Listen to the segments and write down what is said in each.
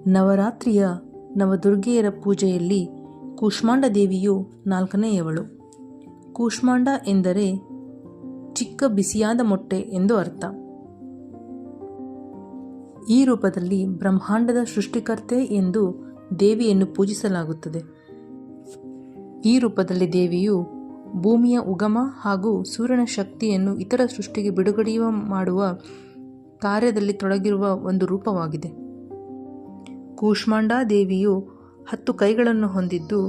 ನವರಾತ್ರಿಯ ನವದುರ್ಗೆಯರ ಪೂಜೆಯಲ್ಲಿ ಕೂಷ್ಮಾಂಡ ದೇವಿಯು ನಾಲ್ಕನೆಯವಳು. ಕೂಷ್ಮಾಂಡ ಎಂದರೆ ಚಿಕ್ಕ ಬಿಸಿಯಾದ ಮೊಟ್ಟೆ ಎಂದು ಅರ್ಥ. ಈ ರೂಪದಲ್ಲಿ ಬ್ರಹ್ಮಾಂಡದ ಸೃಷ್ಟಿಕರ್ತೆ ಎಂದು ದೇವಿಯನ್ನು ಪೂಜಿಸಲಾಗುತ್ತದೆ. ಈ ರೂಪದಲ್ಲಿ ದೇವಿಯು ಭೂಮಿಯ ಉಗಮ ಹಾಗೂ ಸೂರ್ಯನ ಶಕ್ತಿಯನ್ನು ಇತರ ಸೃಷ್ಟಿಗೆ ಬಿಡುಗಡೆ ಮಾಡುವ ಕಾರ್ಯದಲ್ಲಿ ತೊಡಗಿರುವ ಒಂದು ರೂಪವಾಗಿದೆ. ಕೂಷ್ಮಾಂಡ ದೇವಿಯು 10 ಕೈಗಳನ್ನು ಹೊಂದಿದ್ದು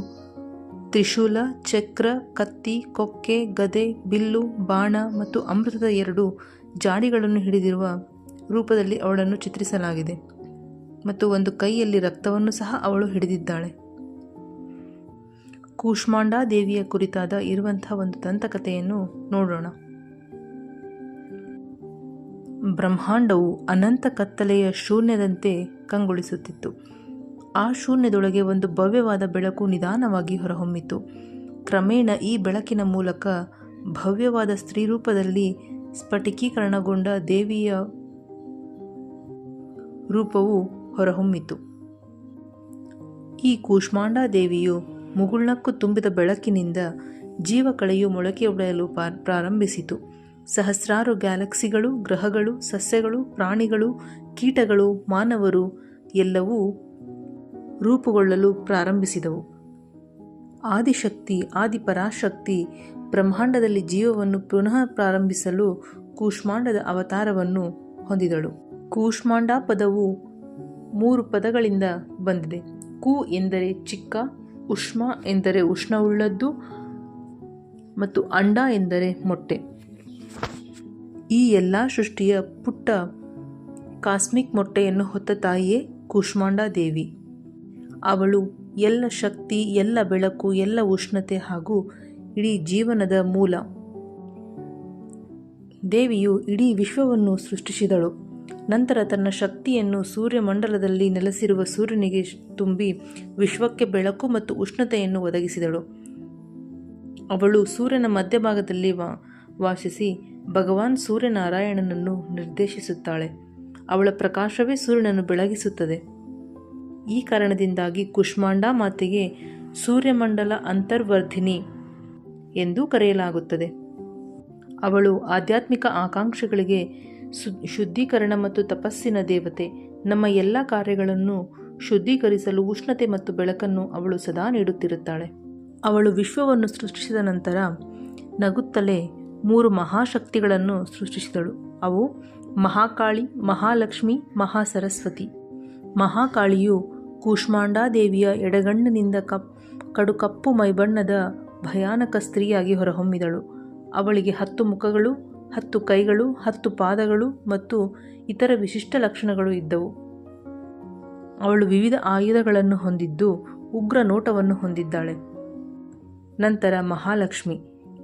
ತ್ರಿಶೂಲ, ಚಕ್ರ, ಕತ್ತಿ, ಕೊಕ್ಕೆ, ಗದೆ, ಬಿಲ್ಲು, ಬಾಣ ಮತ್ತು ಅಮೃತದ 2 ಜಾಡಿಗಳನ್ನು ಹಿಡಿದಿರುವ ರೂಪದಲ್ಲಿ ಅವಳನ್ನು ಚಿತ್ರಿಸಲಾಗಿದೆ ಮತ್ತು ಒಂದು ಕೈಯಲ್ಲಿ ರಕ್ತವನ್ನು ಸಹ ಅವಳು ಹಿಡಿದಿದ್ದಾಳೆ. ಕೂಷ್ಮಾಂಡ ದೇವಿಯ ಕುರಿತಾದ ಇರುವಂತಹ ಒಂದು ದಂತಕಥೆಯನ್ನು ನೋಡೋಣ. ಬ್ರಹ್ಮಾಂಡವು ಅನಂತ ಕತ್ತಲೆಯ ಶೂನ್ಯದಂತೆ ಕಂಗೊಳಿಸುತ್ತಿತ್ತು. ಆ ಶೂನ್ಯದೊಳಗೆ ಒಂದು ಭವ್ಯವಾದ ಬೆಳಕು ನಿಧಾನವಾಗಿ ಹೊರಹೊಮ್ಮಿತು. ಕ್ರಮೇಣ ಈ ಬೆಳಕಿನ ಮೂಲಕ ಭವ್ಯವಾದ ಸ್ತ್ರೀರೂಪದಲ್ಲಿ ಸ್ಫಟಿಕೀಕರಣಗೊಂಡ ದೇವಿಯ ರೂಪವು ಹೊರಹೊಮ್ಮಿತು. ಈ ಕೂಷ್ಮಾಂಡ ದೇವಿಯು ಮುಗುಳ್ನಕ್ಕು ತುಂಬಿದ ಬೆಳಕಿನಿಂದ ಜೀವಕಳೆಯು ಮೊಳಕೆಯೊಡೆಯಲು ಪ್ರಾರಂಭಿಸಿತು. ಸಹಸ್ರಾರು ಗ್ಯಾಲಕ್ಸಿಗಳು, ಗ್ರಹಗಳು, ಸಸ್ಯಗಳು, ಪ್ರಾಣಿಗಳು, ಕೀಟಗಳು, ಮಾನವರು ಎಲ್ಲವೂ ರೂಪುಗೊಳ್ಳಲು ಪ್ರಾರಂಭಿಸಿದವು. ಆದಿಶಕ್ತಿ, ಆದಿಪರಾಶಕ್ತಿ ಬ್ರಹ್ಮಾಂಡದಲ್ಲಿ ಜೀವವನ್ನು ಪುನಃ ಪ್ರಾರಂಭಿಸಲು ಕೂಷ್ಮಾಂಡದ ಅವತಾರವನ್ನು ಹೊಂದಿದಳು. ಕೂಷ್ಮಾಂಡ ಪದವು 3 ಪದಗಳಿಂದ ಬಂದಿದೆ. ಕು ಎಂದರೆ ಚಿಕ್ಕ, ಉಷ್ಮ ಎಂದರೆ ಉಷ್ಣವುಳ್ಳದ್ದು ಮತ್ತು ಅಂಡ ಎಂದರೆ ಮೊಟ್ಟೆ. ಈ ಎಲ್ಲ ಸೃಷ್ಟಿಯ ಪುಟ್ಟ ಕಾಸ್ಮಿಕ್ ಮೊಟ್ಟೆಯನ್ನು ಹೊತ್ತ ತಾಯಿಯೇ ಕೂಷ್ಮಾಂಡ ದೇವಿ. ಅವಳು ಎಲ್ಲ ಶಕ್ತಿ, ಎಲ್ಲ ಬೆಳಕು, ಎಲ್ಲ ಉಷ್ಣತೆ ಹಾಗೂ ಇಡೀ ಜೀವನದ ಮೂಲ. ದೇವಿಯು ಇಡೀ ವಿಶ್ವವನ್ನು ಸೃಷ್ಟಿಸಿದಳು. ನಂತರ ತನ್ನ ಶಕ್ತಿಯನ್ನು ಸೂರ್ಯಮಂಡಲದಲ್ಲಿ ನೆಲೆಸಿರುವ ಸೂರ್ಯನಿಗೆ ತುಂಬಿ ವಿಶ್ವಕ್ಕೆ ಬೆಳಕು ಮತ್ತು ಉಷ್ಣತೆಯನ್ನು ಒದಗಿಸಿದಳು. ಅವಳು ಸೂರ್ಯನ ಮಧ್ಯಭಾಗದಲ್ಲಿ ವಾಸಿಸಿ ಭಗವಾನ್ ಸೂರ್ಯನಾರಾಯಣನನ್ನು ನಿರ್ದೇಶಿಸುತ್ತಾಳೆ. ಅವಳ ಪ್ರಕಾಶವೇ ಸೂರ್ಯನನ್ನು ಬೆಳಗಿಸುತ್ತದೆ. ಈ ಕಾರಣದಿಂದಾಗಿ ಕೂಷ್ಮಾಂಡ ಮಾತೆಗೆ ಸೂರ್ಯಮಂಡಲ ಅಂತರ್ವರ್ಧಿನಿ ಎಂದು ಕರೆಯಲಾಗುತ್ತದೆ. ಅವಳು ಆಧ್ಯಾತ್ಮಿಕ ಆಕಾಂಕ್ಷೆಗಳಿಗೆ ಶುದ್ಧೀಕರಣ ಮತ್ತು ತಪಸ್ಸಿನ ದೇವತೆ. ನಮ್ಮ ಎಲ್ಲ ಕಾರ್ಯಗಳನ್ನು ಶುದ್ಧೀಕರಿಸಲು ಉಷ್ಣತೆ ಮತ್ತು ಬೆಳಕನ್ನು ಅವಳು ಸದಾ ನೀಡುತ್ತಿರುತ್ತಾಳೆ. ಅವಳು ವಿಶ್ವವನ್ನು ಸೃಷ್ಟಿಸಿದ ನಂತರ ನಗುತ್ತಲೇ 3 ಮಹಾಶಕ್ತಿಗಳನ್ನು ಸೃಷ್ಟಿಸಿದಳು. ಅವು ಮಹಾಕಾಳಿ, ಮಹಾಲಕ್ಷ್ಮಿ, ಮಹಾಸರಸ್ವತಿ. ಮಹಾಕಾಳಿಯು ಕೂಷ್ಮಾಂಡ ದೇವಿಯ ಎಡಗಣ್ಣಿನಿಂದ ಕಡುಕಪ್ಪು ಮೈಬಣ್ಣದ ಭಯಾನಕ ಸ್ತ್ರೀಯಾಗಿ ಹೊರಹೊಮ್ಮಿದಳು. ಅವಳಿಗೆ 10 ಮುಖಗಳು, 10 ಕೈಗಳು, 10 ಪಾದಗಳು ಮತ್ತು ಇತರ ವಿಶಿಷ್ಟ ಲಕ್ಷಣಗಳು ಇದ್ದವು. ಅವಳು ವಿವಿಧ ಆಯುಧಗಳನ್ನು ಹೊಂದಿದ್ದು ಉಗ್ರ ನೋಟವನ್ನು ಹೊಂದಿದ್ದಾಳೆ. ನಂತರ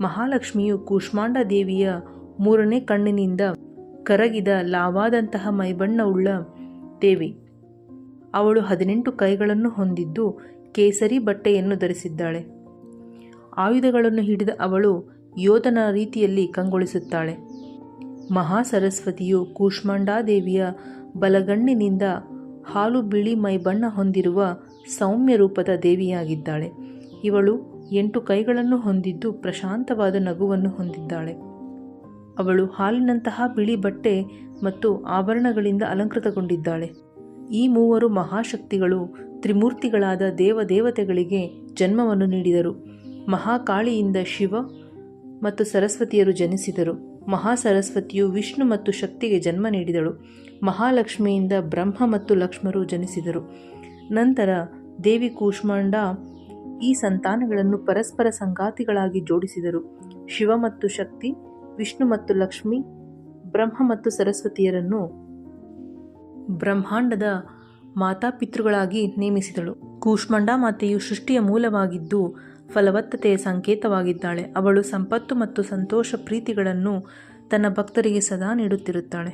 ಮಹಾಲಕ್ಷ್ಮಿಯು ಕೂಷ್ಮಾಂಡ ದೇವಿಯ 3ನೇ ಕಣ್ಣಿನಿಂದ ಕರಗಿದ ಲಾವಾದಂತಹ ಮೈಬಣ್ಣವುಳ್ಳ ದೇವಿ. ಅವಳು 18 ಕೈಗಳನ್ನು ಹೊಂದಿದ್ದು ಕೇಸರಿ ಬಟ್ಟೆಯನ್ನು ಧರಿಸಿದ್ದಾಳೆ. ಆಯುಧಗಳನ್ನು ಹಿಡಿದ ಅವಳು ಯೋಧನ ರೀತಿಯಲ್ಲಿ ಕಂಗೊಳಿಸುತ್ತಾಳೆ. ಮಹಾಸರಸ್ವತಿಯು ಕೂಷ್ಮಾಂಡ ದೇವಿಯ ಬಲಗಣ್ಣಿನಿಂದ ಹಾಲು ಬಿಳಿ ಮೈಬಣ್ಣ ಹೊಂದಿರುವ ಸೌಮ್ಯ ರೂಪದ ದೇವಿಯಾಗಿದ್ದಾಳೆ. ಇವಳು 8 ಕೈಗಳನ್ನು ಹೊಂದಿದ್ದು ಪ್ರಶಾಂತವಾದ ನಗುವನ್ನು ಹೊಂದಿದ್ದಾಳೆ. ಅವಳು ಹಾಲಿನಂತಹ ಬಿಳಿ ಬಟ್ಟೆ ಮತ್ತು ಆಭರಣಗಳಿಂದ ಅಲಂಕೃತಗೊಂಡಿದ್ದಾಳೆ. ಈ 3 ಮಹಾಶಕ್ತಿಗಳು ತ್ರಿಮೂರ್ತಿಗಳಾದ ದೇವದೇವತೆಗಳಿಗೆ ಜನ್ಮವನ್ನು ನೀಡಿದರು. ಮಹಾಕಾಳಿಯಿಂದ ಶಿವ ಮತ್ತು ಸರಸ್ವತಿಯರು ಜನಿಸಿದರು. ಮಹಾಸರಸ್ವತಿಯು ವಿಷ್ಣು ಮತ್ತು ಶಕ್ತಿಗೆ ಜನ್ಮ ನೀಡಿದಳು. ಮಹಾಲಕ್ಷ್ಮಿಯಿಂದ ಬ್ರಹ್ಮ ಮತ್ತು ಲಕ್ಷ್ಮರು ಜನಿಸಿದರು. ನಂತರ ದೇವಿ ಕೂಷ್ಮಾಂಡ ಈ ಸಂತಾನಗಳನ್ನು ಪರಸ್ಪರ ಸಂಗಾತಿಗಳಾಗಿ ಜೋಡಿಸಿದರು. ಶಿವ ಮತ್ತು ಶಕ್ತಿ, ವಿಷ್ಣು ಮತ್ತು ಲಕ್ಷ್ಮಿ, ಬ್ರಹ್ಮ ಮತ್ತು ಸರಸ್ವತಿಯರನ್ನು ಬ್ರಹ್ಮಾಂಡದ ಮಾತಾಪಿತೃಗಳಾಗಿ ನೇಮಿಸಿದಳು. ಕೂಷ್ಮಾಂಡ ಮಾತೆಯು ಸೃಷ್ಟಿಯ ಮೂಲವಾಗಿದ್ದು ಫಲವತ್ತತೆಯ ಸಂಕೇತವಾಗಿದ್ದಾಳೆ. ಅವಳು ಸಂಪತ್ತು ಮತ್ತು ಸಂತೋಷ ಪ್ರೀತಿಗಳನ್ನು ತನ್ನ ಭಕ್ತರಿಗೆ ಸದಾ ನೀಡುತ್ತಿರುತ್ತಾಳೆ.